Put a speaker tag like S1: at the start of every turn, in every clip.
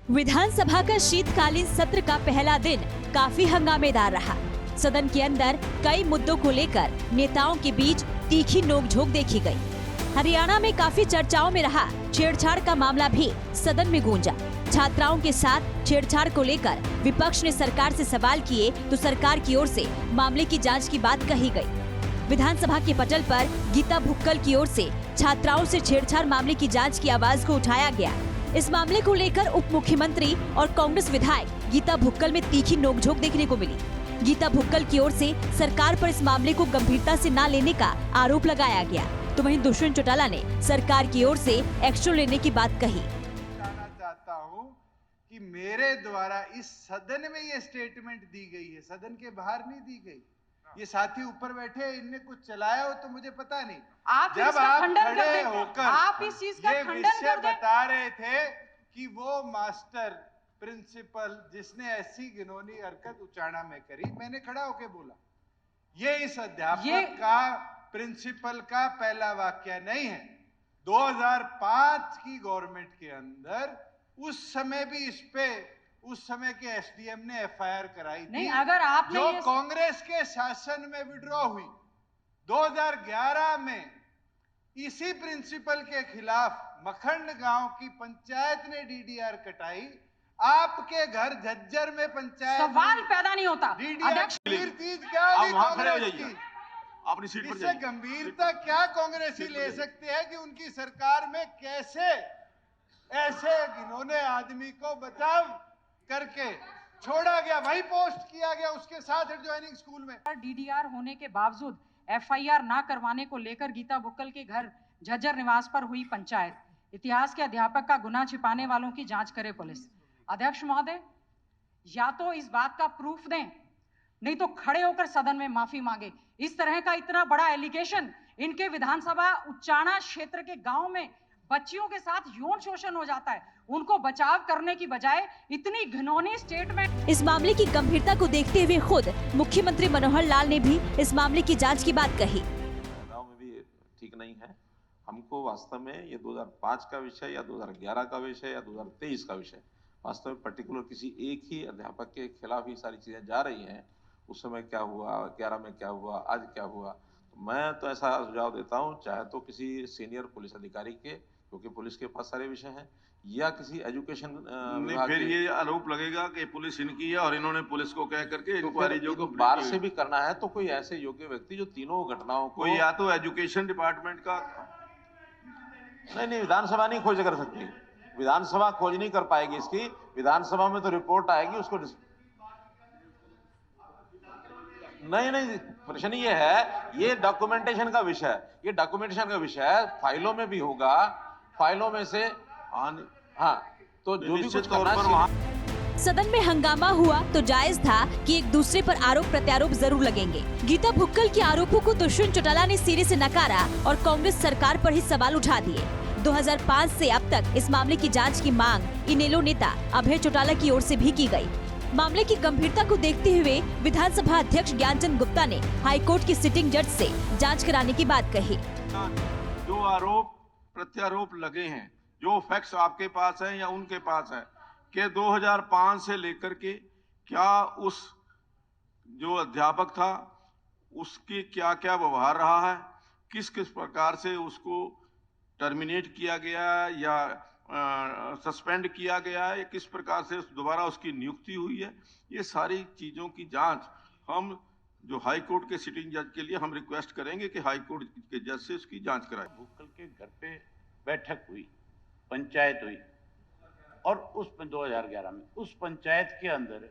S1: विधानसभा का शीतकालीन सत्र का पहला दिन काफी हंगामेदार रहा। सदन के अंदर कई मुद्दों को लेकर नेताओं के बीच तीखी नोकझोंक देखी गई। हरियाणा में काफी चर्चाओं में रहा छेड़छाड़ का मामला भी सदन में गूंजा। छात्राओं के साथ छेड़छाड़ को लेकर विपक्ष ने सरकार से सवाल किए तो सरकार की ओर से मामले की जांच की बात कही गई। विधानसभा के पटल पर गीता भुक्कल की ओर से छात्राओं से छेड़छाड़ मामले की जांच की आवाज को उठाया गया। इस मामले को लेकर उप मुख्यमंत्री और कांग्रेस विधायक गीता भुक्कल में तीखी नोकझोंक देखने को मिली। गीता भुक्कल की ओर से सरकार पर इस मामले को गंभीरता से न लेने का आरोप लगाया गया, तो वहीं दुष्यंत चौटाला ने सरकार की ओर से एक्शन लेने की बात कही।
S2: बताना चाहता हूं कि मेरे द्वारा इस सदन में ये स्टेटमेंट दी गई है, सदन के बाहर नहीं दी गई। ये साथी ऊपर बैठे इनने कुछ चलाया हो तो मुझे पता नहीं। जब आप खड़े होकर
S3: आप इस चीज का
S2: ये विषय बता रहे थे कि वो मास्टर प्रिंसिपल जिसने ऐसी घिनौनी हरकत उचाना में करी, मैंने खड़ा होकर बोला ये इस अध्यापक का प्रिंसिपल का पहला वाक्य नहीं है। 2005 की गवर्नमेंट के अंदर उस समय भी इस पे उस समय के एसडीएम ने एफआईआर कराई थी।
S3: नहीं, अगर आपने
S2: जो कांग्रेस के शासन में विड्रॉ हुई 2011 में इसी प्रिंसिपल के खिलाफ मखंड गांव की पंचायत ने डीडीआर कटाई। आपके घर झज्जर में पंचायत
S3: सवाल पैदा नहीं होता।
S2: अध्यक्ष चीज क्या होगी कांग्रेस की?
S4: अपनी सीट पर
S2: इससे गंभीरता क्या कांग्रेसी ले सकते हैं कि उनकी सरकार में कैसे ऐसे घिनौने आदमी को बचाव करके छोड़ा गया, वही पोस्ट किया गया उसके साथ एडजॉइनिंग स्कूल में।
S3: डीडीआर होने के बावजूद एफआईआर ना करवाने को लेकर गीता भुक्कल के घर झज्जर निवास पर हुई पंचायत। इतिहास के अध्यापक का गुनाह छिपाने वालों की जांच करे पुलिस। अध्यक्ष महोदय, या तो इस बात का प्रूफ दें, नहीं तो खड़े होकर सदन में माफी मांगे। इस तरह का इतना बड़ा एलिगेशन इनके विधानसभा उच्चाणा क्षेत्र के गांव में बच्चियों के साथ यौन शोषण हो जाता है, उनको बचाव करने की बजाय इतनी घिनौनी स्टेटमेंट।
S1: इस मामले की गंभीरता को देखते हुए खुद मुख्यमंत्री मनोहर लाल ने भी इस मामले की जांच की बात कही।
S4: गाँव में भी ठीक नहीं है। हमको वास्तव में ये 2005 का विषय या 2011 का विषय या 2023 का विषय, वास्तव में पर्टिकुलर किसी एक ही अध्यापक के खिलाफ ही सारी चीजें जा रही हैं। उस समय क्या हुआ, 11 में क्या हुआ, आज क्या हुआ, तो मैं तो ऐसा सुझाव देता हूँ, चाहे तो किसी सीनियर पुलिस अधिकारी के, क्योंकि पुलिस के पास सारे विषय हैं, या किसी एजुकेशन
S5: नहीं, फिर ये आरोप लगेगा कि पुलिस इनकी है और इन्होंने पुलिस को कह करके इंक्वायरी जो
S4: बाहर से भी करना है, तो कोई ऐसे योग्य व्यक्ति जो तीनों घटनाओं को,
S5: या तो एजुकेशन डिपार्टमेंट का।
S4: नहीं, विधानसभा नहीं खोज कर सकती। विधानसभा खोज नहीं कर पाएगी इसकी। विधानसभा में तो रिपोर्ट आएगी उसको। नहीं, प्रश्न ये है, ये डॉक्यूमेंटेशन का विषय है, ये डॉक्यूमेंटेशन का विषय है, फाइलों में भी होगा, फाइलों में से हाँ, तो जो भी कुछ करना चाहिए।
S1: सदन में हंगामा हुआ तो जायज था कि एक दूसरे पर आरोप प्रत्यारोप जरूर लगेंगे। गीता भुक्कल के आरोपों को दुष्यंत चौटाला ने सिरे से नकारा और कांग्रेस सरकार पर ही सवाल उठा दिए। 2005 से अब तक इस मामले की जांच की मांग इनेलो नेता अभय चौटाला की ओर से भी की गई। मामले की गंभीरता को देखते हुए विधानसभा अध्यक्ष ज्ञानचंद गुप्ता ने हाईकोर्ट की सिटिंग जज से जांच कराने की बात कही।
S5: जो आरोप प्रत्यारोप लगे हैं, जो फैक्ट्स आपके पास हैं या उनके पास है, कि 2005 से लेकर के क्या उस जो अध्यापक था उसकी क्या क्या व्यवहार रहा है, किस किस प्रकार से उसको टर्मिनेट किया गया या सस्पेंड किया गया है, किस प्रकार से दोबारा उसकी नियुक्ति हुई है, ये सारी चीजों की जांच हम जो हाई कोर्ट के सिटिंग जज के लिए हम रिक्वेस्ट करेंगे कि हाई कोर्ट के जज से उसकी जांच कराएं।
S6: भुक्कल के घर पे बैठक हुई, पंचायत हुई, और उस 2011 में उस पंचायत के अंदर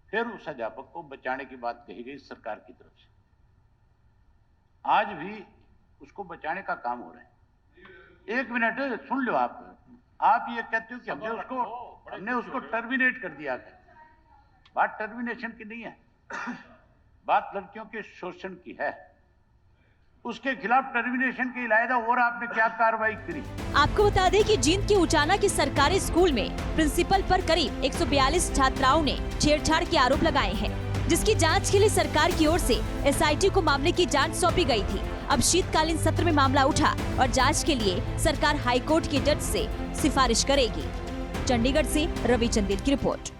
S6: फिर उस अध्यापक को बचाने की बात कही गई सरकार की तरफ से। आज भी उसको बचाने का काम हो रहा है। एक मिनट सुन लो, आप ये कहते हो कि हमने उसको टर्मिनेट कर दिया। बात टर्मिनेशन की नहीं है, बात लड़कियों के शोषण की है। उसके खिलाफ टर्मिनेशन के इलावा और आपने क्या कार्रवाई करी?
S1: आपको बता दें कि जींद के उचाना के सरकारी स्कूल में प्रिंसिपल पर करीब 142 छात्राओं ने छेड़छाड़ के आरोप लगाए हैं, जिसकी जांच के लिए सरकार की ओर से एसआईटी को मामले की जांच सौंपी गई थी। अब शीतकालीन सत्र में मामला उठा और जांच के लिए सरकार हाईकोर्ट के जज से सिफारिश करेगी। चंडीगढ़ से रवि चंदेल की रिपोर्ट।